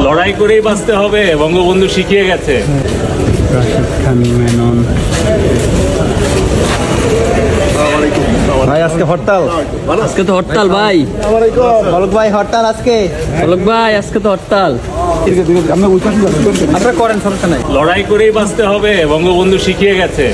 লড়াই করেই বাঁচতে হবে, বঙ্গবন্ধু শিখিয়ে গেছে। রাশিদ খান মেনন। ভাই আজকে হরতাল? আজকে তো হরতাল ভাই। অলক ভাই হরতাল আজকে? অলক ভাই আজকে তো হরতাল। আপনারা করেন, সমস্যা নাই। লড়াই করেই বাঁচতে হবে, বঙ্গবন্ধু শিখিয়ে গেছে।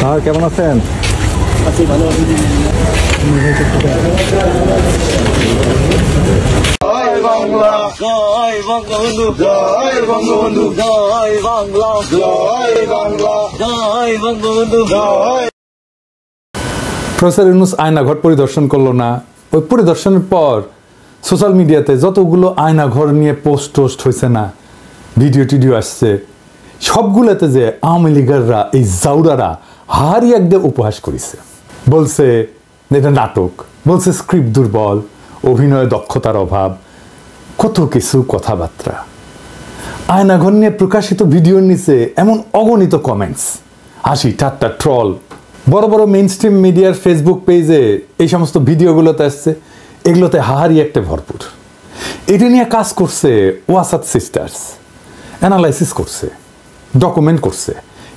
স্যার কেমন আছেন? জয় বাংলা, জয় বঙ্গবন্ধু, জয় বঙ্গবন্ধু, জয় বাংলা, জয় বাংলা, জয় বঙ্গবন্ধু, জয়। প্রফেসর ইউনূস আয়নাঘর পরিদর্শন করলো না। ওই পরিদর্শনের পর সোশ্যাল মিডিয়াতে যতগুলো আয়নাঘর নিয়ে পোস্ট টোস্ট হয়েছে না, ভিডিও টিডিও আসছে, সবগুলোতে যে আওয়ামী লীগাররা, এই জাউরারা হারিয়ে একদম উপহাস করেছে। বলছে এটা নাটক, বলছে স্ক্রিপ্ট দুর্বল, অভিনয় দক্ষতার অভাব, কত কিছু কথাবার্তা। আয়নাঘর নিয়ে প্রকাশিত ভিডিওর নিচে এমন অগণিত কমেন্টস, হাসি ঠাট্টা, ট্রল। বড় বড় মেইন স্ট্রিম মিডিয়ার ফেসবুক পেজে এই সমস্ত ভিডিওগুলোতে আসছে, এগুলোতে হাহারি একটা ভরপুর। এটা নিয়ে কাজ করছে ওয়াসাদ সিস্টার্স, অ্যানালাইসিস করছে, ডকুমেন্ট করছে।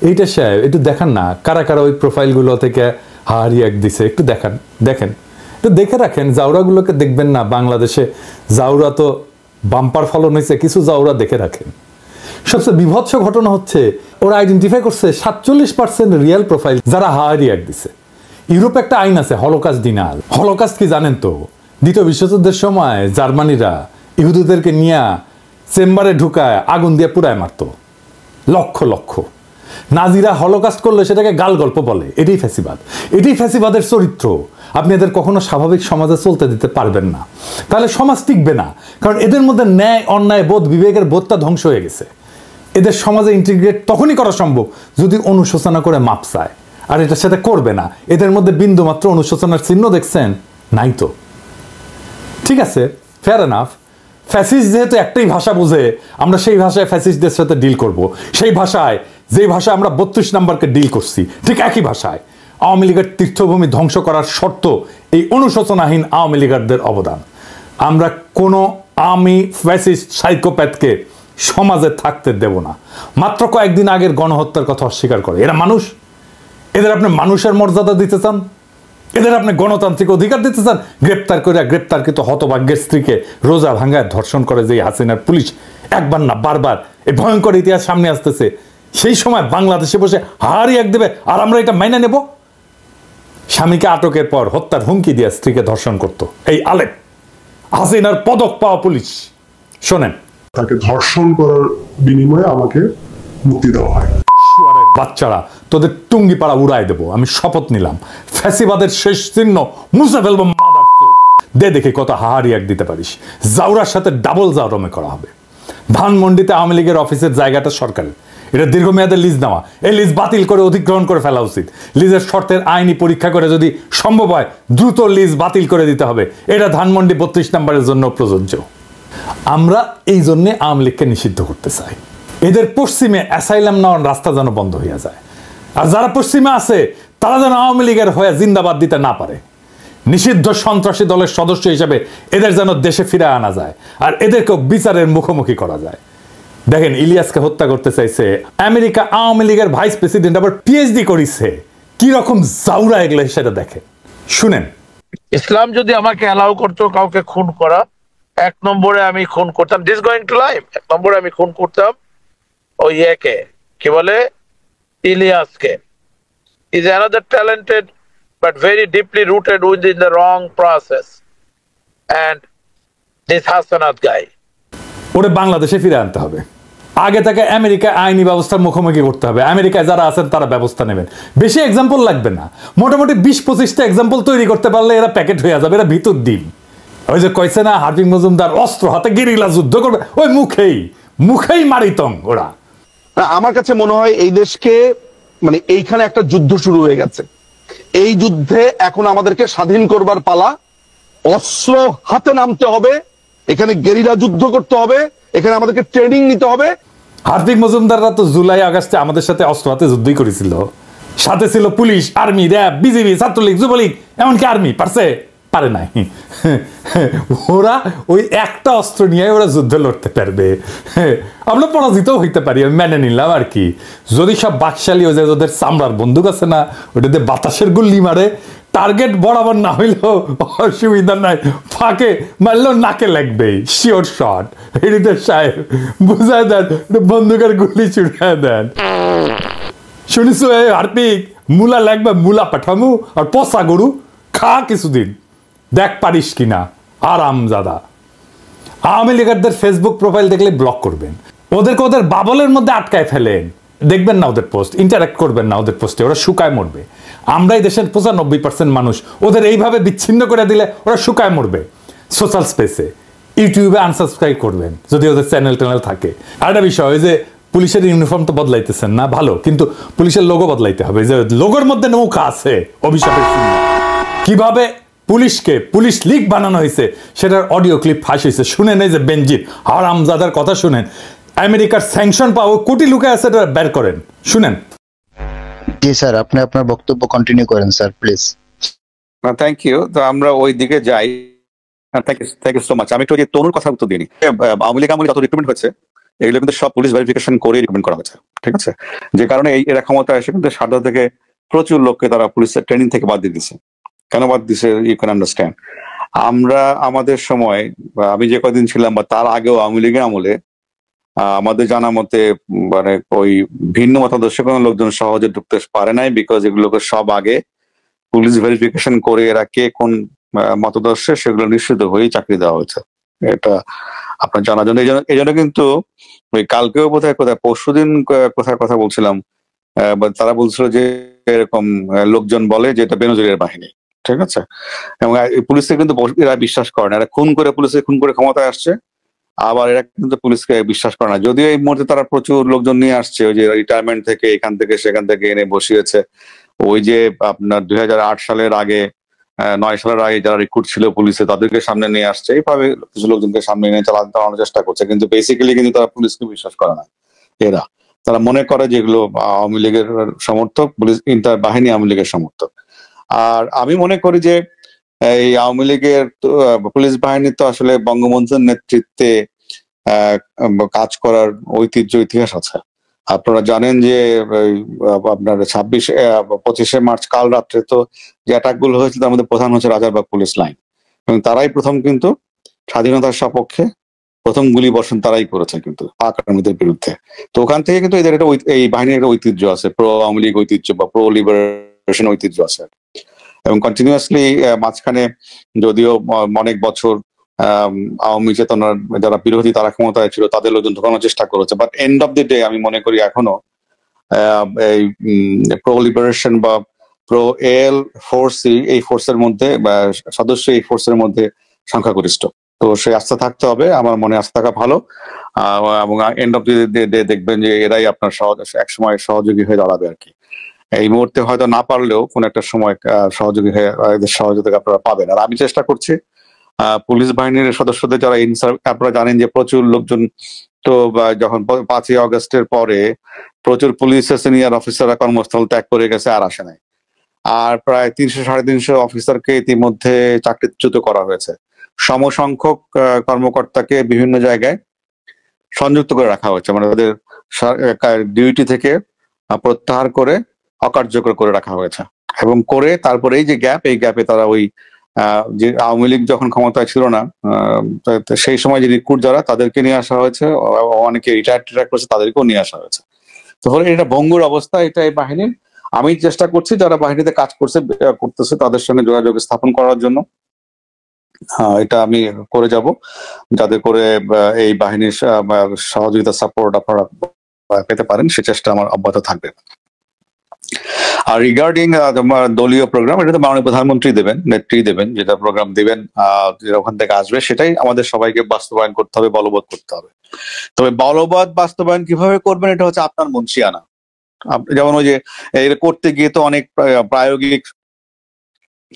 এইটা সাহেব একটু দেখান না, কারা কারা ওই প্রোফাইলগুলো থেকে হাহারি এক দিছে, একটু দেখেন একটু দেখে রাখেন। জাউরাগুলোকে দেখবেন না, বাংলাদেশে জাউরা তো বাম্পার ফলন হয়েছে, কিছু জাউরা দেখে রাখেন। সবচেয়ে বিভৎস ঘটনা হচ্ছে ওরা আইডেন্টিফাই করছে 47% রিয়েল প্রোফাইল যারা হাহারি এক দিছে। ইউরোপে একটা আইন আছে হলোকাস্ট ডিনাল। হলোকাস্ট কি জানেন তো? দ্বিতীয় বিশ্বযুদ্ধের সময় জার্মানিরা ইহুদিদেরকে নিয়ে চেম্বারে ঢুকায় আগুন দিয়ে পুড়ায় মারত লক্ষ লক্ষ। নাজিরা হলোকাস্ট করলে সেটাকে গাল গল্প বলে। এটাই ফ্যাসিবাদ, এটাই ফ্যাসিবাদের চরিত্র। আপনি এদের কখনো স্বাভাবিক সমাজে চলতে দিতে পারবেন না, তাহলে সমাজ টিকবে না। কারণ এদের মধ্যে ন্যায় অন্যায় বোধ, বিবেকের বোধটা ধ্বংস হয়ে গেছে। এদের সমাজে ইন্টিগ্রেট তখনই করা সম্ভব যদি অনুশোচনা করে মাপ চায়, আর এটার সাথে করবে না। এদের মধ্যে বিন্দুমাত্র অনুশোচনার চিহ্ন দেখছেন? নাই তো। ঠিক আছে, ফেয়ার এনাফ। ফ্যাসিস্ট যেহেতু একটাই ভাষা বুঝে, আমরা সেই ভাষায় ফ্যাসিস্টদের সাথে ডিল করব। সেই ভাষায়, যে ভাষায় আমরা 32 নম্বরকে ডিল করছি, ঠিক একই ভাষায়। আওয়ামী লীগের তীর্থভূমি ধ্বংস করার শর্ত এই অনুশোচনাহীন আওয়ামী লীগারদের অবদান। আমরা কোনো আওয়ামী ফ্যাসিস্ট সাইকোপ্যাথকে সমাজে থাকতে দেব না। মাত্র কয়েকদিন আগের গণহত্যার কথা অস্বীকার করে। এরা মানুষ? এদের আপনি মানুষের মর্যাদা দিতে চান? এদের আপনি গণতান্ত্রিক অধিকার দিতে চান? গ্রেপ্তার করে গ্রেপ্তারকৃত হতভাগ্যের স্ত্রীকে রোজা ভাঙ্গায় ধর্ষণ করে যে হাসিনার পুলিশ একবার না বারবার, এই ভয়ঙ্কর ইতিহাস সামনে আসতেছে, সেই সময় বাংলাদেশে বসে হারি এক দেবে আর আমরা এটা মাইনে নেব? স্বামীকে আটকের পর হত্যার হুমকি দিয়ে স্ত্রীকে ধর্ষণ করত এই আলেপ হাসিনার পদক পাওয়া পুলিশ। শোনেন, তাকে ধর্ষণ করার বিনিময়ে আমাকে মুক্তি দেওয়া হয়। বাচ্চারা, তোদের টুঙ্গি পাড়া উড়াই দেবো, আমি শপথ নিলাম। ফ্যাসিবাদের শেষ চিহ্ন মুছে ফেলবো। দে দেখি কত হাহারি এক দিতে পারিস। জাউরার সাথে ডাবল জাউরমে করা হবে। ধানমন্ডিতে আওয়ামী লীগের অফিসের জায়গাটা সরকারের, এটা দীর্ঘমেয়াদে লিজ নেওয়া। এই লিজ বাতিল করে অধিগ্রহণ করে ফেলা উচিত। লিজের শর্তের আইনি পরীক্ষা করে যদি সম্ভব হয় দ্রুত লিজ বাতিল করে দিতে হবে। এটা ধানমন্ডি 32 নম্বরের জন্য প্রযোজ্য। আমরা এই জন্যে আওয়ামী লীগকে নিষিদ্ধ করতে চাই। এদের পশ্চিমে অ্যাসাইলাম নেওয়ার রাস্তা যেন বন্ধ হয়ে যায়, আর যারা পশ্চিমে আছে তারা যেন আওয়ামী লীগের হয়ে জিন্দাবাদ দিতে না পারে। নিষিদ্ধ সন্ত্রাসী দলের সদস্য হিসেবে এদের যেন দেশে ফিরে আনা যায়, আর এদেরকেও বিচারের মুখোমুখি করা যায়। দেখেন, ইলিয়াসকে হত্যা করতে চাইছে আমেরিকা, আওয়ামী লীগের ভাইস প্রেসিডেন্ট আবার পিএইচডি করেছে। কি রকম জাউরা এগুলো সেটা দেখেন, শুনেন। ইসলাম যদি আমাকে অ্যালাউ করতো কাউকে খুন করা, 1 নম্বরে আমি খুন করতাম, দিস গোয়িং টু লাইফ, 1 নম্বরে আমি খুন করতাম ওই একে, কি বলে, ইলিয়াসকে। Is another talented but very deeply rooted within the wrong process. And this Hassanat guy, ওরে বাংলাদেশে ফিরে আনতে হবে। আগে তাকে আমেরিকা আইনি ব্যবস্থার মুখোমুখি করতে হবে। আমেরিকায় যারা আছেন তারা ব্যবস্থা নেবেন। বেশি এক্সাম্পল লাগবে না, মোটামুটি 20-25টা এক্সাম্পল তৈরি করতে পারলে এরা প্যাকেট হয়ে যাবে। এরা ভিতর দিন, ওই যে কইছে না হাবিব মজুমদার অস্ত্র হাতে গেরিলা যুদ্ধ করবে, ওই মুখেই মারিতং ওরা। আমার কাছে মনে হয় এই দেশকে, মানে এইখানে একটা যুদ্ধ শুরু হয়ে গেছে। এই যুদ্ধে এখন আমাদেরকে স্বাধীন করবার পালা। অস্ত্র হাতে নামতে হবে, এখানে গেরিলা যুদ্ধ করতে হবে, এখানে আমাদেরকে ট্রেনিং নিতে হবে। হার্দিক মজুমদাররা তো জুলাই আগস্টে আমাদের সাথে অস্ত্র হাতে যুদ্ধই করেছিল, সাথে ছিল police, army, RAB, BGB, Chhatra League, Jubo League, এমনকি আর্মি। পারে নাই। ওরা ওই একটা অস্ত্র নিয়ে ওরা যুদ্ধ লড়তে পারবে। আমরা পরাজিত হইতে পারি, আমি মেনে নিলাম আর কি। যদি সব বাকশালী ওই যে ওদের চামড়ার বন্দুক আছে না, ওটাতে বাতাসের গুল্লি মারে, টার্গেট বরাবর না হইলেও অসুবিধা নাই, ফাঁকে মারলেও নাকে লাগবে, শিওর শট। হৃদয় সাহেব বুঝায় দেন, বন্দুকের গুলি ছুড়ায় দেন। শুনিস হার্পিক, মূলা লাগবে, মূলা পাঠামু, আর পচা গরু খা কিছুদিন, দেখ পারিস কিনা। আরামজাদা। আওয়ামী লীগারদের ফেসবুক প্রোফাইল দেখলে ব্লক করবেন, ওদেরকে ওদের বাবলের মধ্যে আটকায় ফেলেন, দেখবেন না ওদের পোস্ট, ইন্টারাক্ট করবেন না ওদের পোস্টে, ওরা শুকায় মরবে। আমরাই দেশের 95% মানুষ, ওদের এইভাবে বিচ্ছিন্ন করে দিলে ওরা শুকায় মরবে। সোশ্যাল স্পেসে, ইউটিউবে আনসাবস্ক্রাইব করবেন যদি ওদের চ্যানেল ট্যানেল থাকে। আর একটা বিষয়, ওই যে পুলিশের ইউনিফর্ম তো বদলাইতেছেন না, ভালো, কিন্তু পুলিশের লোগো বদলাইতে হবে। যে লোগোর মধ্যে নৌকা আছে, অভিশাপের চিহ্ন। কিভাবে পুলিশকে পুলিশ লীগ বানানো হয়েছে সেটার অডিও ক্লিপ ফাঁস হয়েছে, শুনেন। এই যে বেনজির হারামজাদার কথা শুনেন, আমেরিকার স্যাংশন পাওয়া কোটি লুকে আছে, এটা বের করেন, শুনেন। জি স্যার, আপনি আপনার বক্তব্য কন্টিনিউ করেন স্যার, প্লিজ। Thank you. তো আমরা ওই দিকে যাই। Thank you so much. আমি একটু যে তনুর কথা উত্তর দিইনি। আওয়ামী লীগ আমলে যত রিক্রুটমেন্ট হয়েছে এগুলো কিন্তু সব পুলিশ ভেরিফিকেশন করে রিক্রুটমেন্ট করা হয়েছে, ঠিক আছে? যে কারণে এরা ক্ষমতা এসে কিন্তু সারদা থেকে প্রচুর লোককে তারা পুলিশের ট্রেনিং থেকে বাদ দিয়ে দিচ্ছে। কেন বাদ দিছে ইউ ক্যান আন্ডারস্ট্যান্ড। আমরা আমাদের সময়, আমি যে কদিন ছিলাম বা তার আগেও আওয়ামী লীগের আমলে আমাদের জানা মতে মানে ওই ভিন্ন মতাদর্শে কোনো লোকজন সহজে ঢুকতে পারে নাই, বিকজ এগুলোকে সব আগে পুলিশ ভেরিফিকেশন করে এরা কে কোন মতাদর্শে সেগুলো নিশ্চিত হয়েই চাকরি দেওয়া হয়েছে। এটা আপনার জানার জন্য। এই জন্য কিন্তু ওই কালকেও কোথায় পরশুদিন কোথায় কথা বলছিলাম, তারা বলছিল যে এরকম লোকজন বলে যে এটা বেনজিরের বাহিনী, ঠিক আছে? এবং পুলিশকে কিন্তু এরা বিশ্বাস করে না, এরা খুন করে ক্ষমতায় আসছে, আবার এরা কিন্তু পুলিশকে বিশ্বাস করে না। যদিও এই মুহূর্তে তারা প্রচুর লোকজন নিয়ে আসছে, ওই যে রিটায়ারমেন্ট থেকে এখান থেকে সেখান থেকে এনে বসিয়েছে। ওই যে আপনার 2008 সালের আগে 9 সালের আগে যারা রিক্রুট ছিল পুলিশে তাদেরকে সামনে নিয়ে আসছে, এইভাবে কিছু লোকজনকে সামনে নিয়ে চালানোর চেষ্টা করছে, কিন্তু বেসিক্যালি কিন্তু তারা পুলিশকে বিশ্বাস করে না। তারা মনে করে যেগুলো আওয়ামী লীগের সমর্থক, পুলিশ ইন্টার বাহিনী আওয়ামী লীগের সমর্থক। আর আমি মনে করি যে এই আওয়ামী লীগের পুলিশ বাহিনী তো আসলে বঙ্গবন্ধুর নেতৃত্বে কাজ করার ঐতিহ্য ইতিহাস আছে। আপনারা জানেন যে আপনার 25শে মার্চ কাল রাত্রে তো যে অ্যাটাক গুলো হয়েছিল তার মধ্যে প্রধান হচ্ছে রাজারবাগ পুলিশ লাইন, এবং তারাই প্রথম কিন্তু স্বাধীনতার সপক্ষে প্রথম গুলি বর্ষণ তারাই করেছে কিন্তু পাক আর্মিদের বিরুদ্ধে। তো ওখান থেকে কিন্তু এদের একটা এই বাহিনীর একটা ঐতিহ্য আছে, প্রো আওয়ামী লীগ ঐতিহ্য বা প্রো লিবারেশন ঐতিহ্য আছে। এবং কন্টিনিউয়াসলি মাঝখানে যদিও অনেক বছর আওয়ামী চেতনার যারা বিরোধী তারা ক্ষমতায় ছিল তাদের লোকজন ঢোকানোর চেষ্টা করেছে, but end of the day আমি মনে করি এখনো এই প্রো লিবারেশন বা প্রো এল ফোর্স, এই ফোর্সের মধ্যে বা সদস্য এই ফোর্সের মধ্যে সংখ্যাগরিষ্ঠ। তো সেই আস্থা থাকতে হবে, আমার মনে আস্থা থাকা ভালো। এবং এন্ড অফ দি ডে দেখবেন যে এরাই আপনার একসময় সহযোগী হয়ে দাঁড়াবে আর কি। এই মুহূর্তে হয়তো না পারলেও কোন একটা সময় সহযোগী হয়ে এদের সহযোগিতা আপনারা পাবেন। আর আমি চেষ্টা করছি পুলিশ বাহিনীর সদস্যদের যারা আপনারা জানেন যে প্রচুর লোকজন তো যখন 5ই আগস্টের পরে প্রচুর পুলিশের সিনিয়র অফিসাররা কর্মস্থল ত্যাগ করে গেছে, আর আসে নাই। আর প্রায় 300-350 অফিসারকে ইতিমধ্যে চাকরিচ্যুত করা হয়েছে। সমসংখ্যক কর্মকর্তাকে বিভিন্ন জায়গায় সংযুক্ত করে রাখা হয়েছে, মানে তাদের ডিউটি থেকে প্রত্যাহার করে অকার্যকর করে রাখা হয়েছে। এবং করে তারপরে এই যে এই গ্যাপে তারা ওই যে আওয়ামী লীগ যখন ক্ষমতায় ছিল না সেই সময় যে রিক্রুট যারা তাদেরকে নিয়ে আসা হয়েছে, অনেকে রিটায়ার করেছে তাদেরকেও নিয়ে আসা হয়েছে। তো ফলে এটা ভঙ্গুর অবস্থা, এটা এই বাহিনীর। আমি চেষ্টা করছি যারা বাহিনীতে কাজ করতেছে তাদের সঙ্গে যোগাযোগ স্থাপন করার জন্য। এটা আমি করে যাব, যাতে করে এই বাহিনীর সহযোগিতা সাপোর্ট আপনারা পেতে পারেন, সে চেষ্টা আমার অব্যাহত থাকবে। আর রিগার্ডিং দলীয় প্রোগ্রাম, এটা তো মাননীয় প্রধানমন্ত্রী দেবেন, নেত্রী দেবেন, যেটা প্রোগ্রাম দেবেন যেটা ওখান থেকে আসবে সেটাই আমাদের সবাইকে বাস্তবায়ন করতে হবে, বলবৎ করতে হবে। তবে বলবৎ বাস্তবায়ন কিভাবে করবেন এটা হচ্ছে আপনার মনসিয়ানা। যেমন ওই যে এটা করতে গিয়ে তো অনেক প্রায়োগিক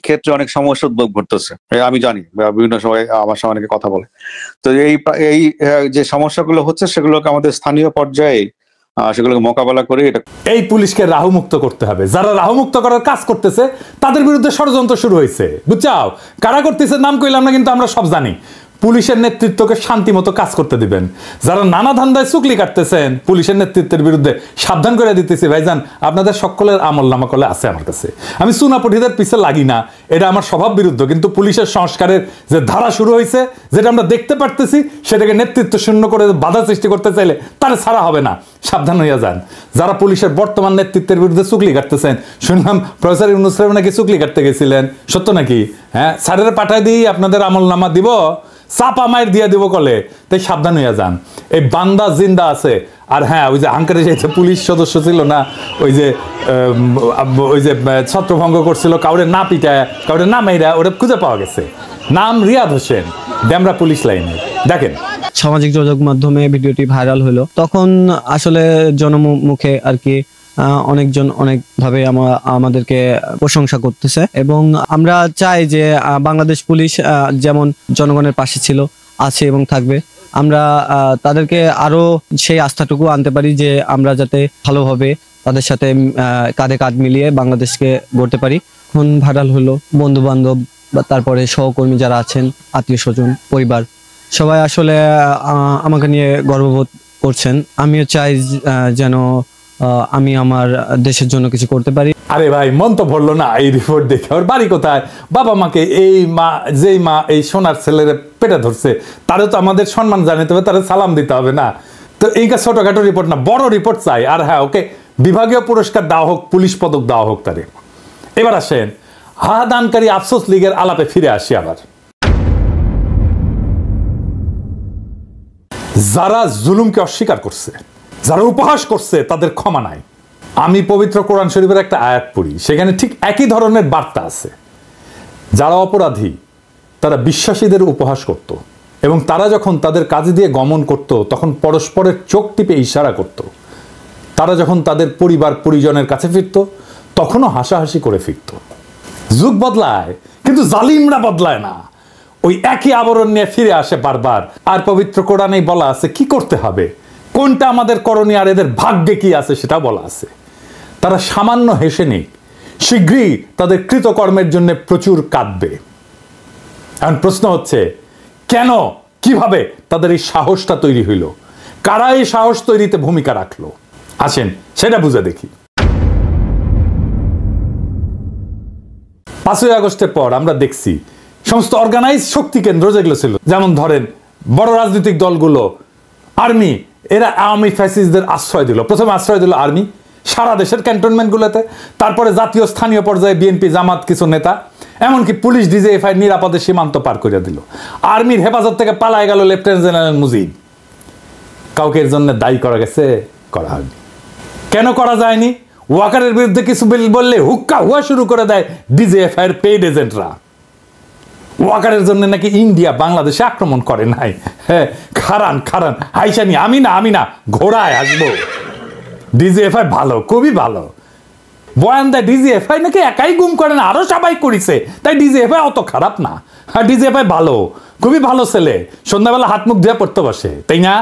ক্ষেত্রে অনেক সমস্যা উদ্ভব ঘটতেছে, আমি জানি, বিভিন্ন সময় আমার সঙ্গে অনেকে কথা বলে। তো এই যে সমস্যাগুলো হচ্ছে সেগুলোকে আমাদের স্থানীয় পর্যায়ে সেগুলোকে মোকাবেলা করে এটা এই পুলিশকে রাহুমুক্ত করতে হবে। যারা রাহুমুক্ত করার কাজ করতেছে তাদের বিরুদ্ধে ষড়যন্ত্র শুরু হয়েছে, বুঝছাও? কারা করতেছে নাম কইলাম না, কিন্তু আমরা সব জানি। পুলিশের নেতৃত্বকে শান্তি মতো কাজ করতে দিবেন। যারা নানা ধান্দায় চুকলি কাটতেছেন পুলিশের নেতৃত্বের বিরুদ্ধে সাবধান করে দিতেছি, ভাইজান আপনাদের সকলের আমল নামা করলে আছে আমার কাছে। আমি চুনাপটিদের পিছে লাগি না, এটা আমার স্বভাব বিরুদ্ধ, কিন্তু পুলিশের সংস্কারের যে ধারা শুরু হয়েছে, যেটা আমরা দেখতে পারতেছি, সেটাকে নেতৃত্ব শূন্য করে বাধা সৃষ্টি করতে চাইলে তারা ছাড়া হবে না। সাবধান হইয়া যান যারা পুলিশের বর্তমান নেতৃত্বের বিরুদ্ধে চুকলি কাটতেছেন। শুনলাম প্রফেসর ইউনূস সাহেব নাকি চুকলি কাটতে গেছিলেন, সত্য নাকি? হ্যাঁ, স্যারের পাঠায় দিই আপনাদের আমল নামা দিব, চাপা মায়ের দিয়ে দিব কলে। তাই সাবধান হইয়া যান, এই বান্দা জিন্দা আছে। আর হ্যাঁ, ওই যে হাঙ্কারে যে পুলিশ সদস্য ছিল না, ওই যে ছত্রভঙ্গ করছিল, কাউরে না পিটায় কাউরে না মাইরা, ওটা খুঁজে পাওয়া গেছে। নাম রিয়াদ হোসেন, ডেমরা পুলিশ লাইনে। দেখেন সামাজিক যোগাযোগ মাধ্যমে ভিডিওটি ভাইরাল হলো, তখন আসলে জনমুখে আর কি অনেকজন অনেকভাবে আমাদেরকে প্রশংসা করতেছে, এবং আমরা চাই যে বাংলাদেশ পুলিশ যেমন জনগণের পাশে ছিল, আছে এবং থাকবে, আমরা তাদেরকে আরো সেই আস্থাটুকু আনতে পারি যে আমরা যাতে ভালোভাবে তাদের সাথে কাঁধে কাঁধ মিলিয়ে বাংলাদেশকে গড়তে পারি। এখন ভাইরাল হলো, বন্ধু বান্ধব বা তারপরে সহকর্মী যারা আছেন, আত্মীয় স্বজন, পরিবার, সবাই আসলে আমাকে নিয়ে গর্ববোধ করছেন। আমিও চাই যেন আমি আমার দেশের জন্য কিছু করতে পারি। আরে ভাই, মন তো ভরলো না এই রিপোর্ট দেখে। ওর বাড়ি কোথায়? বাবা মাকে যেই মা এই সোনার ছেলের পেটে ধরছে, তারও তো আমাদের সম্মান জানাতে হবে, তারা সালাম দিতে হবে না? তো এইটা ছোটখাটো রিপোর্ট না, বড় রিপোর্ট চাই। আর হ্যাঁ, ওকে বিভাগীয় পুরস্কার দেওয়া হোক, পুলিশ পদক দেওয়া হোক তারে। এবার আসেন হাদানকারী আফসোস লীগের আলাপে ফিরে আসি। আবার যারা জুলুমকে অস্বীকার করছে, যারা উপহাস করছে, তাদের ক্ষমা নাই। আমি পবিত্র কোরআন শরীফের একটা আয়াত পড়ি, সেখানে ঠিক একই ধরনের বার্তা আছে। যারা অপরাধী তারা বিশ্বাসীদের উপহাস করত, এবং তারা যখন তাদের কাজে দিয়ে গমন করত তখন পরস্পরের চোখ টিপে ইশারা করত। তারা যখন তাদের পরিবার পরিজনের কাছে ফিরত তখনও হাসাহাসি করে ফিরত। যুগ বদলায় কিন্তু জালিমরা বদলায় না, ওই একই আবরণ নিয়ে ফিরে আসে বারবার। আর পবিত্র কোরআনেই বলা আছে কি করতে হবে, কোনটা আমাদের করণীয়, আর এদের ভাগ্যে কি আছে সেটা বলা আছে। তারা সামান্য হেসে নেই, শীঘ্রই তাদের কৃতকর্মের জন্য প্রচুর কাঁদবে। এখন প্রশ্ন হচ্ছে, কেন, কিভাবে তাদের এই সাহসটা তৈরি হইল? কারা এই সাহস তৈরিতে ভূমিকা রাখলো? আসেন সেটা বুঝে দেখি। 5ই আগস্টের পর আমরা দেখছি সমস্ত অর্গানাইজ শক্তি কেন্দ্র যেগুলো ছিল, যেমন ধরেন বড় রাজনৈতিক দলগুলো, আর্মি, এরা আওয়ামী ফ্যাসিস্টদের আশ্রয় দিল। প্রথমে আশ্রয় দিল আর্মি সারা দেশের ক্যান্টনমেন্টগুলোতে, তারপরে জাতীয় স্থানীয় পর্যায়ে বিএনপি, জামাত, কিছু নেতা, এমনকি পুলিশ ডিজিএফআই নিরাপদে সীমান্ত পার করে দিল। আর্মির হেফাজত থেকে পালায় গেল লেফটেন্যান্ট জেনারেল মুজিব। কাউকে এর জন্য দায়ী করা গেছে? করা হয়নি। কেন করা যায়নি? ওয়াকারের বিরুদ্ধে কিছু বললে হুক্কা হুয়া শুরু করে দেয় ডিজিএফআই এর পেইড এজেন্টরা। ওয়াকারের জন্য নাকি ইন্ডিয়া বাংলাদেশে আক্রমণ করে নাই। হ্যাঁ, খারান হাইসানি, আমি না ঘোড়ায় আসবো। ডিজিএফআই ভালো, খুবই ভালো। বয়ান দেয় ডিজিএফআই নাকি একাই গুম করে না, আরো সবাই করেছে, তাই ডিজিএফআই অত খারাপ না। হ্যাঁ, ডিজিএফআই ভালো, খুবই ভালো ছেলে, সন্ধ্যাবেলা হাত মুখ ধুয়ে পড়তে বসে, তাই না?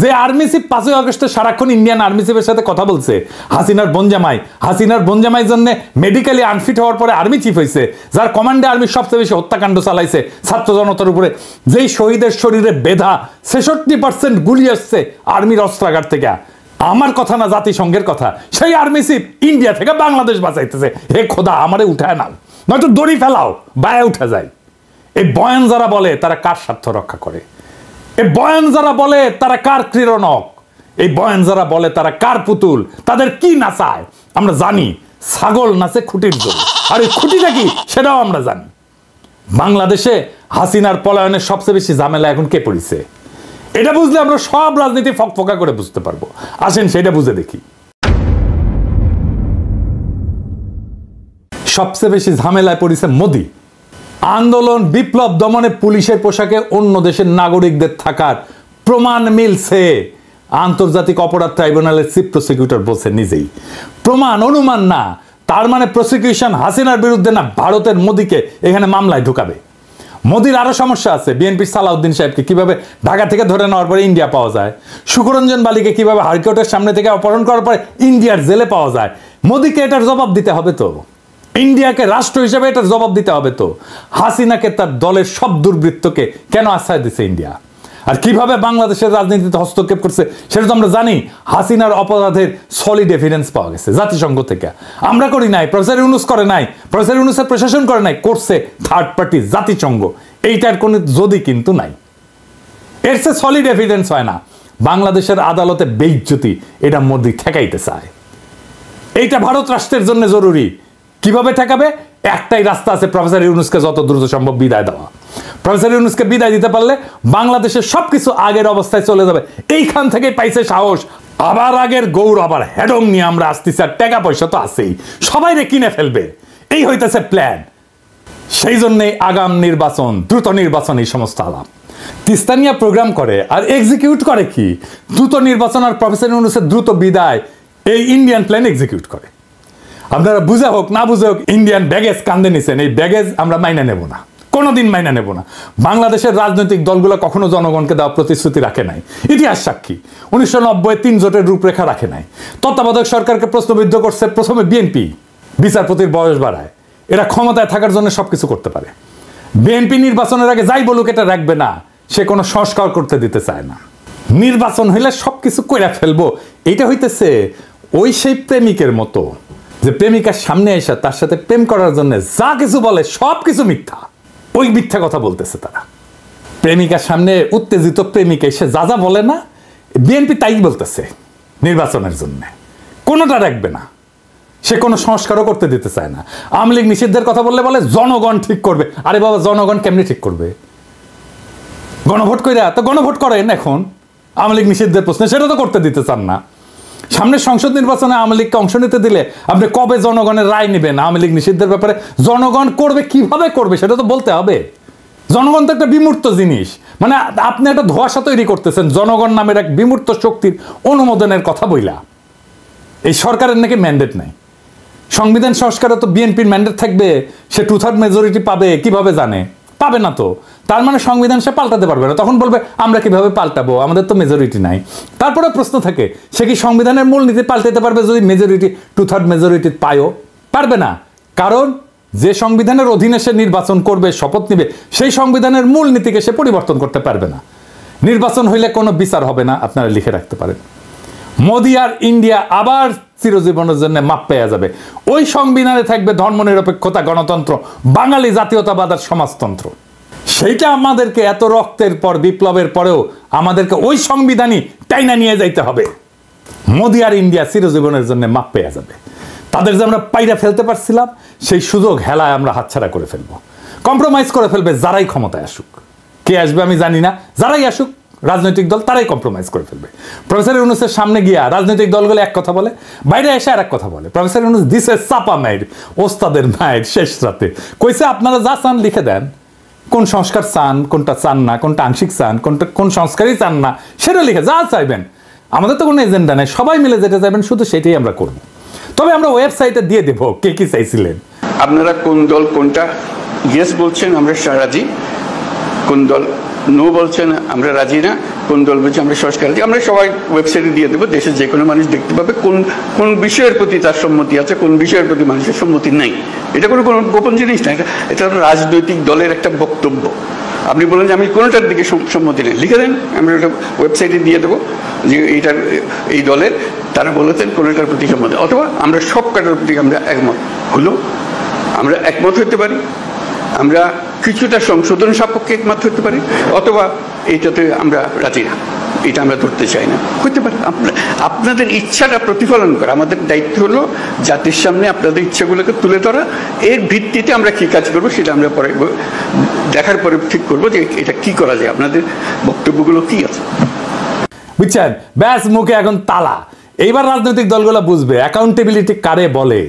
যে আর্মি চিফ 5ই আগস্টে সারাক্ষণ ইন্ডিয়ান আর্মি চিফের সাথে কথা বলছে, হাসিনার বনজামাই জন্য মেডিকেলি আনফিট হওয়ার পরে আর্মি চিফ হয়েছে, যার কমান্ডে আর্মি সবচেয়ে বেশি হত্যাকাণ্ড চালাইছে ছাত্র জনতার উপরে, যেই শহীদের শরীরে বেধা 66% গুলি আসছে আর্মির অস্ত্রাগার থেকে। আমার কথা না, জাতিসংঘের কথা। সেই আর্মি চিফ ইন্ডিয়া থেকে বাংলাদেশ বাঁচাইতেছে। হে খোদা, আমারে উঠায় নাও, নয়তো দড়ি ফেলাও, বায়ে উঠে যায়। এই বয়ান যারা বলে তারা কার স্বার্থ রক্ষা করে? এই বয়ান যারা বলে তারা কার ক্রীড়নক? এই বয়ান যারা বলে তারা কার পুতুল? তাদের কি নাচায় আমরা জানি। ছাগল নাচে খুঁটির জন্য, আর এই খুঁটিটা কি সেটাও আমরা জানি। বাংলাদেশে হাসিনার পলায়নের সবচেয়ে বেশি ঝামেলা এখন কে পড়েছে? এটা বুঝলে আমরা সব রাজনীতি ফকফকা করে বুঝতে পারবো। আসেন সেটা বুঝে দেখি। সবচেয়ে বেশি ঝামেলায় পড়েছে মোদি। আন্দোলন, বিপ্লব দমনে পুলিশের পোশাকে অন্য দেশের নাগরিকদের থাকার প্রমাণ মিলছে। আন্তর্জাতিক অপরাধ ট্রাইব্যুনালের চিফ প্রসিকিউটর বলছে নিজেই, প্রমাণ, অনুমান না, তার মানে প্রসিকিউশন হাসিনার বিরুদ্ধে না, ভারতের মোদিকে এখানে মামলায় ঢুকাবে। মোদির আরো সমস্যা আছে। বিএনপির সালাউদ্দিন সাহেবকে কিভাবে ঢাকা থেকে ধরে নেওয়ার পরে ইন্ডিয়া পাওয়া যায়, সুখরঞ্জন বালিকে কিভাবে হাইকোর্টের সামনে থেকে অপহরণ করার পরে ইন্ডিয়ার জেলে পাওয়া যায়। মোদিকে এটার জবাব দিতে হবে তো, ইন্ডিয়াকে রাষ্ট্র হিসেবে এটার জবাব দিতে হবে তো। হাসিনাকে তার দলের সব দুর্বৃত্তকে কেন আশ্রয় দিচ্ছে ইন্ডিয়া, আর কিভাবে বাংলাদেশের রাজনীতিতে হস্তক্ষেপ করছে সেটা তো আমরা জানি। হাসিনার অপরাধের সলিড এভিডেন্স পাওয়া গেছে জাতিসংঘ থেকে। আমরা করি নাই, প্রফেসর ইউনূস করে নাই, প্রফেসর ইউনূসের প্রশাসন করে নাই, করছে থার্ড পার্টি জাতিসংঘ। এইটার কোনো যদি কিন্তু নাই, এর সে সলিড এভিডেন্স হয় না। বাংলাদেশের আদালতে বেইজ্জতি এটা মোদি ঠেকাইতে চায়। এইটা ভারত রাষ্ট্রের জন্য জরুরি। কিভাবে ঠেকাবে? একটাই রাস্তা আছে, প্রফেসর ইউনূসকে যত দ্রুত সম্ভব বিদায় দেওয়া। প্রফেসর ইউনূসকে বিদায় দিতে পারলে বাংলাদেশের সবকিছু আগের অবস্থায় চলে যাবে। এইখান থেকে পাইছে সাহস, আবার আগের গৌর, আবার হেডম নিয়ে আমরা আসতেছি। আর টাকা পয়সা তো আছেই, সবাই রে কিনে ফেলবে, এই হইতেছে প্ল্যান। সেই জন্যে আগাম নির্বাচন, দ্রুত নির্বাচন, এই সমস্ত আলাপ তিস্তানিয়া প্রোগ্রাম করে আর এক্সিকিউট করে কি? দ্রুত নির্বাচন আর প্রফেসর ইউনূসের দ্রুত বিদায়, এই ইন্ডিয়ান প্ল্যান এক্সিকিউট করে। আপনারা বুঝে হোক না বুঝে হোক ইন্ডিয়ান ব্যাগেজ কান্দে নিছেন। এই ব্যাগেজ আমরা মাইনা নেব না, কোনোদিন মাইনা নেব না। বাংলাদেশের রাজনৈতিক দলগুলো কখনো জনগণকে দেওয়া প্রতিশ্রুতি রাখে নাই, ইতিহাস সাক্ষী। 1990 3 জোটের রূপরেখা রাখে নাই। তত্ত্বাবধায়ক সরকারকে প্রশ্নবিদ্ধ করছে প্রথমে বিএনপি, বিচারপতির বয়স বাড়ায়। এরা ক্ষমতায় থাকার জন্য সবকিছু করতে পারে। বিএনপি নির্বাচনের আগে যাই বলুক এটা রাখবে না, সে কোনো সংস্কার করতে দিতে চায় না। নির্বাচন হইলে সবকিছু কইরা ফেলবো, এইটা হইতেছে ওই সেই প্রেমিকের মতো, যে প্রেমিকার সামনে এসে তার সাথে প্রেম করার জন্য যা কিছু বলে সব কিছু মিথ্যা। ওই মিথ্যা কথা বলতেছে তারা। প্রেমিকার সামনে উত্তেজিত প্রেমিকা এসে যা যা বলে না, বিএনপি তাই বলতেছে নির্বাচনের জন্য। কোনোটা রাখবে না, সে কোনো সংস্কারও করতে দিতে চায় না। আওয়ামী লীগ নিষিদ্ধের কথা বললে বলে জনগণ ঠিক করবে। আরে বাবা, জনগণ কেমনি ঠিক করবে? গণভোট কইরা তো গণভোট করেন এখন আওয়ামী লীগ নিষিদ্ধের প্রশ্নে, সেটা তো করতে দিতে চান না। সামনে সংসদ নির্বাচনে আওয়ামী লীগকে অংশ নিতে দিলে আপনি কবে জনগণের রায় নেবেন আওয়ামী লীগ নিষিদ্ধের ব্যাপারে? জনগণ করবে, কিভাবে করবে সেটা তো বলতে হবে। জনগণ তো একটা বিমূর্ত জিনিস, মানে আপনি একটা ধোঁয়াশা তৈরি করতেছেন জনগণ নামের এক বিমূর্ত শক্তির অনুমোদনের কথা বইলা। এই সরকারের নাকি ম্যান্ডেট নাই। সংবিধান সংস্কারে তো বিএনপির ম্যান্ডেট থাকবে, সে 2/3 মেজরিটি পাবে, কিভাবে জানে? পাবে না তো। তার মানে সংবিধান সে পাল্টাতে পারবে না। তখন বলবে আমরা কিভাবে পাল্টাবো, আমাদের তো মেজরিটি নাই। তারপরে প্রশ্ন থাকে, সে কি সংবিধানের মূলনীতি পাল্টাতে পারবে যদি মেজরিটি 2/3 মেজরিটি পায়ও? পারবে না। কারণ যে সংবিধানের অধীনে সে নির্বাচন করবে, শপথ নিবে, সেই সংবিধানের মূলনীতিকে সে পরিবর্তন করতে পারবে না। নির্বাচন হইলে কোনো বিচার হবে না, আপনারা লিখে রাখতে পারেন। মোদি আর ইন্ডিয়া আবার চিরজীবনের জন্য মাপ পেয়ে যাবে। ওই সংবিধানে থাকবে ধর্মনিরপেক্ষতা, গণতন্ত্র, বাঙালি জাতীয়তাবাদ আর সমাজতন্ত্র। সেইটা আমাদেরকে এত রক্তের পর, বিপ্লবের পরেও আমাদেরকে ওই সংবিধানই টাইনা নিয়ে যাইতে হবে। মোদি আর ইন্ডিয়া চিরজীবনের জন্য মাপ পেয়ে যাবে। তাদের যে আমরা পাইরা ফেলতে পারছিলাম, সেই সুযোগ হেলায় আমরা হাতছাড়া করে ফেলবো। কম্প্রোমাইজ করে ফেলবে যারাই ক্ষমতায় আসুক। কে আসবে আমি জানি না, যারাই আসুক রাজনৈতিক দল তারাই কম্প্রোমাইজ করে ফেলবে। প্রফেসর ইউনূসের সামনে গিয়া রাজনৈতিক দলগুলো এক কথা বলে, বাইরে এসে আর এক কথা বলে। প্রফেসর ইউনূস দিছে চাপা মায়ের, ওস্তাদের মায়ের শেষ রাতে কইছে আপনারা যা চান লিখে দেন, কোন সংস্কার চান, কোনটা চান না, কোনটা আংশিক চান, কোন সংস্কারই চান না, সেটা লিখে যা চাইবেন। আমাদের তো কোনো এজেন্ডা নেই, সবাই মিলে যেটা চাইবেন শুধু সেটাই আমরা করব। তবে আমরা ওয়েবসাইটে দিয়ে দেব কে কি চাইছিলেন। আপনারা কোন দল কোনটা ইয়েস বলছেন আমরা রাজি, কোন দল নো বলছেন আমরা রাজি না, কোন দল বলছে আমরা সংস্কার রাজি, আমরা সবাই ওয়েবসাইটে দিয়ে দেবো। দেশের যে কোনো মানুষ দেখতে পাবে কোন কোন বিষয়ের প্রতি তার সম্মতি আছে, কোন বিষয়ের প্রতি মানুষের সম্মতি নাই। এটা কোনো গোপন জিনিস না, এটা রাজনৈতিক দলের একটা বক্তব্য। আপনি বলেন যে আমি কোনোটার দিকে সম্মতি নেই, লিখে দেন, আমরা ওটা ওয়েবসাইটে দিয়ে দেবো যে এইটার এই দলের তারা বলেছেন কোনোটার প্রতি সম্মতি, অথবা আমরা সব কাটার প্রতি আমরা একমত হলো, আমরা একমত হতে পারি, আমরা কিছুটা সংশোধন সাপেক্ষে একমত হতে পারি, অথবা এইটাতে আমরা রাজি না, এটা আমরা ধরতে চাই না, হতে পারে। আপনাদের ইচ্ছাটা প্রতিফলন করা আমাদের দায়িত্ব হলো জাতির সামনে আপনাদের ইচ্ছাগুলোকে তুলে ধরা। এর ভিত্তিতে আমরা কি কাজ করবো সেটা আমরা পরে দেখার পরে ঠিক করবো যে এটা কি করা যায়, আপনাদের বক্তব্যগুলো কি আছে। বুঝছেন? ব্যাস মুখে এখন তালা। এইবার রাজনৈতিক দলগুলো বুঝবে অ্যাকাউন্টেবিলিটি কারে বলে,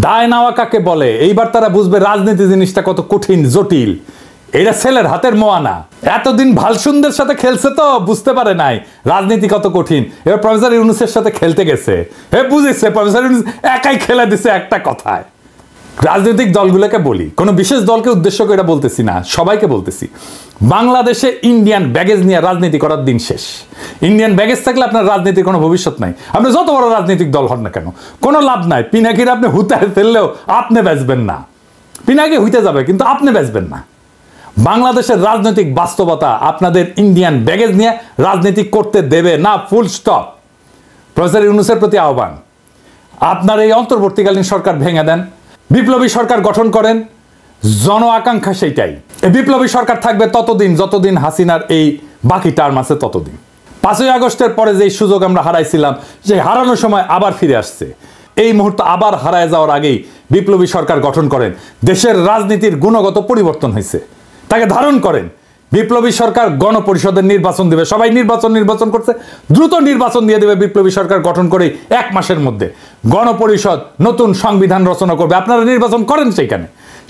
দায় নেওয়া কাকে বলে। এইবার তারা বুঝবে রাজনীতি জিনিসটা কত কঠিন, জটিল। এটা ছেলের হাতের মোয়ানা। এতদিন ভালসুনদের সাথে খেলছে তো বুঝতে পারে নাই রাজনীতি কত কঠিন। এবার প্রফেসর ইউনূসের সাথে খেলতে গেছে, বুঝেছে প্রফেসর ইউনূস একাই খেলে দিছে একটা কথায়। রাজনৈতিক দলগুলোকে বলি, কোনো বিশেষ দলকে উদ্দেশ্য করে এটা বলতেছি না, সবাইকে বলতেছি, বাংলাদেশে ইন্ডিয়ান ব্যাগেজ নিয়ে রাজনীতি করার দিন শেষ। ইন্ডিয়ান ব্যাগেজ থাকলে আপনার রাজনীতির কোনো ভবিষ্যৎ নাই। আপনি যত বড় রাজনৈতিক দল হন না কেন, কোনো লাভ নাই। পিনাকির আপনি হুতায় ফেললেও আপনি বেচবেন না, পিনাকি হইতে যাবে কিন্তু আপনি বেচবেন না। বাংলাদেশের রাজনৈতিক বাস্তবতা আপনাদের ইন্ডিয়ান ব্যাগেজ নিয়ে রাজনীতি করতে দেবে না, ফুল স্টপ। প্রফেসর ইউনূসের প্রতি আহ্বান, আপনার এই অন্তর্বর্তীকালীন সরকার ভেঙে দেন, বিপ্লবী সরকার গঠন করেন। জন আকাঙ্ক্ষা সেইটাই। এই বিপ্লবী সরকার থাকবে ততদিন যতদিন হাসিনার এই বাকি টার্ম আছে ততদিন। 5ই আগস্টের পরে যে সুযোগ আমরা হারাইছিলাম, সেই হারানোর সময় আবার ফিরে আসছে। এই মুহূর্তে আবার হারায় যাওয়ার আগেই বিপ্লবী সরকার গঠন করেন। দেশের রাজনীতির গুণগত পরিবর্তন হয়েছে, তাকে ধারণ করেন। বিপ্লবী সরকার গণপরিষদের নির্বাচন দেবে, সবাই নির্বাচন করছে, দ্রুত নির্বাচন দিয়ে দেবে। বিপ্লবী সরকার গঠন করে 1 মাসের মধ্যে গণপরিষদ নতুন সংবিধান রচনা করবে। আপনারা নির্বাচন করেন সেইখানে,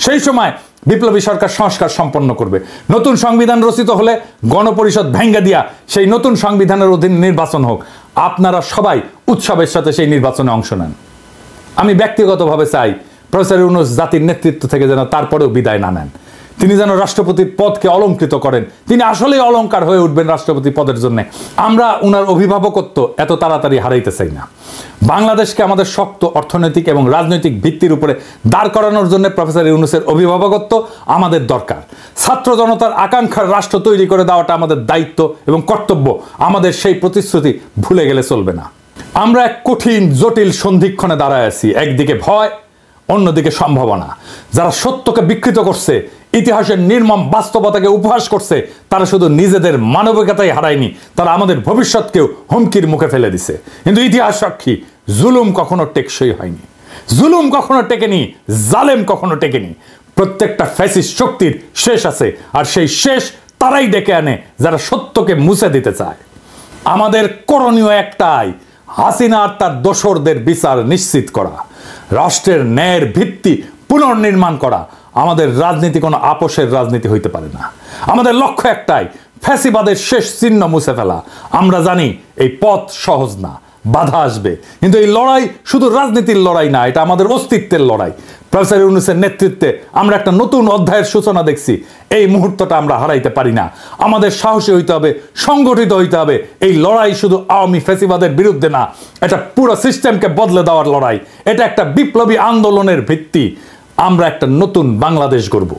সেই সময় বিপ্লবী সরকার সংস্কার সম্পন্ন করবে। নতুন সংবিধান রচিত হলে গণপরিষদ ভেঙ্গে দিয়া সেই নতুন সংবিধানের অধীনে নির্বাচন হোক। আপনারা সবাই উৎসবের সাথে সেই নির্বাচনে অংশ নেন। আমি ব্যক্তিগতভাবে চাই প্রফেসর ইউনূস জাতির নেতৃত্ব থেকে যেন তারপরেও বিদায় না নেন। তিনি যেন রাষ্ট্রপতির পদকে অলংকৃত করেন। তিনি আসলেই অলংকার হয়ে উঠবেন রাষ্ট্রপতি পদের জন্য। আমরা উনার অভিভাবকত্ব এত তাড়াতাড়ি হারাইতে চাই না। বাংলাদেশকে আমাদের শক্ত অর্থনৈতিক এবং রাজনৈতিক ভিত্তির উপরে দাঁড় করানোর জন্য প্রফেসর ইউনূসের অভিভাবকত্ব আমাদের দরকার। ছাত্র জনতার আকাঙ্ক্ষার রাষ্ট্র তৈরি করে দেওয়াটা আমাদের দায়িত্ব এবং কর্তব্য। আমাদের সেই প্রতিশ্রুতি ভুলে গেলে চলবে না। আমরা এক কঠিন জটিল সন্ধিক্ষণে দাঁড়ায় আছি। একদিকে ভয়, অন্যদিকে সম্ভাবনা। যারা সত্যকে বিকৃত করছে, ইতিহাসের নির্মম বাস্তবতাকে উপহাস করছে, তারা শুধু নিজেদের মানবিকতাই হারায়নি, তারা আমাদের ভবিষ্যৎকেও হুমকির মুখে ফেলে দিছে। কিন্তু ইতিহাস সাক্ষী, জুলুম কখনো টেকসই হয়নি, জুলুম কখনো টেকেনি, জালেম কখনো টেকেনি। প্রত্যেকটা ফ্যাসিস্ট শক্তির শেষ আছে, আর সেই শেষ তারাই ডেকে আনে যারা সত্যকে মুছে দিতে চায়। আমাদের করণীয় একটাই, হাসিনা আর তার দোসরদের বিচার নিশ্চিত করা, রাষ্ট্রের ন্যায়ের ভিত্তি পুনর্নির্মাণ করা। আমাদের রাজনীতি কোনো আপোষের রাজনীতি হইতে পারে না। আমাদের লক্ষ্য একটাই, ফ্যাসিবাদের শেষ চিহ্ন মুছে ফেলা। আমরা জানি এই পথ সহজ না, বাধা আসবে, কিন্তু এই লড়াই শুধু রাজনীতির লড়াই না, এটা আমাদের অস্তিত্বের লড়াই। প্রফেসর ইউনূসের নেতৃত্বে আমরা একটা নতুন অধ্যায়ের সূচনা দেখছি। এই মুহূর্তটা আমরা হারাইতে পারি না। আমাদের সাহসী হইতে হবে, সংগঠিত হইতে হবে। এই লড়াই শুধু আওয়ামী ফ্যাসিবাদের বিরুদ্ধে না, এটা পুরো সিস্টেমকে বদলে দেওয়ার লড়াই। এটা একটা বিপ্লবী আন্দোলনের ভিত্তি। আমরা একটা নতুন বাংলাদেশ গড়ব,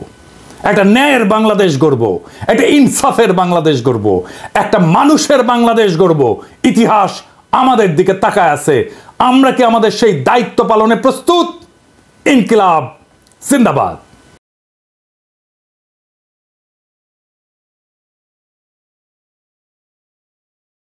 একটা ন্যায়ের বাংলাদেশ গড়ব, একটা ইনসাফের বাংলাদেশ গড়ব, একটা মানুষের বাংলাদেশ গড়ব। ইতিহাস আমাদের দিকে তাকায় আছে। আমরা কি আমাদের সেই দায়িত্ব পালনে প্রস্তুত? ইনকিলাব জিন্দাবাদ।